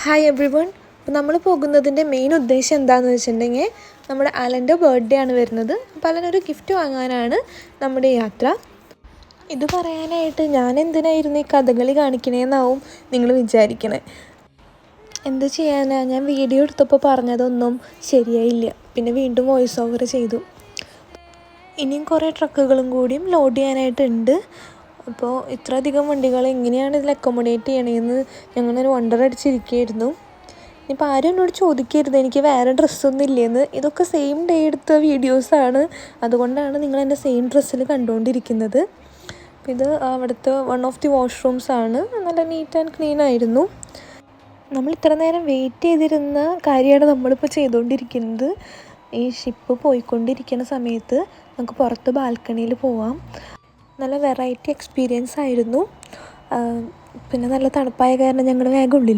Hi every one. അപ്പോൾ നമ്മൾ പോകുന്നതിൻ്റെ മെയിൻ ഉദ്ദേശം എന്താണെന്ന് വെച്ചിട്ടുണ്ടെങ്കിൽ നമ്മുടെ അലൻ്റെ ബർത്ത്ഡേ ആണ് വരുന്നത്. അപ്പോൾ അലനൊരു ഗിഫ്റ്റ് വാങ്ങാനാണ് നമ്മുടെ യാത്ര. ഇത് പറയാനായിട്ട് ഞാൻ എന്തിനായിരുന്നു ഈ കഥകളി കാണിക്കണേന്നാവും നിങ്ങൾ വിചാരിക്കണേ. എന്ത് ചെയ്യാനാ, ഞാൻ വീഡിയോ എടുത്തപ്പോൾ പറഞ്ഞതൊന്നും ശരിയായില്ല. പിന്നെ വീണ്ടും വോയിസ് ഓവർ ചെയ്തു. ഇനിയും കുറേ ട്രക്കുകളും കൂടിയും ലോഡ് ചെയ്യാനായിട്ടുണ്ട്. അപ്പോൾ ഇത്രയധികം വണ്ടികൾ എങ്ങനെയാണ് ഇതിൽ അക്കോമഡേറ്റ് ചെയ്യണതെന്ന് ഞങ്ങളൊരു വണ്ടർ അടിച്ചിരിക്കുകയായിരുന്നു. ഇനിയിപ്പോൾ ആരും എന്നോട് ചോദിക്കരുത് എനിക്ക് വേറെ ഡ്രസ്സൊന്നും ഇല്ലയെന്ന്. ഇതൊക്കെ സെയിം ഡേ എടുത്ത വീഡിയോസാണ്, അതുകൊണ്ടാണ് നിങ്ങൾ എൻ്റെ സെയിം ഡ്രസ്സിൽ കണ്ടുകൊണ്ടിരിക്കുന്നത്. ഇത് അവിടുത്തെ വൺ ഓഫ് ദി വാഷ്റൂംസാണ്. നല്ല നീറ്റ് ആൻഡ് ക്ലീൻ ആയിരുന്നു. നമ്മൾ ഇത്ര നേരം വെയിറ്റ് ചെയ്തിരുന്ന കാര്യമാണ് നമ്മളിപ്പോൾ ചെയ്തുകൊണ്ടിരിക്കുന്നത്. ഈ ഷിപ്പ് പോയിക്കൊണ്ടിരിക്കുന്ന സമയത്ത് നമുക്ക് പുറത്ത് ബാൽക്കണിയിൽ പോവാം. നല്ല വെറൈറ്റി എക്സ്പീരിയൻസ് ആയിരുന്നു. പിന്നെ നല്ല തണുപ്പായ കാരണം ഞങ്ങൾ വേഗം ഉള്ളിൽ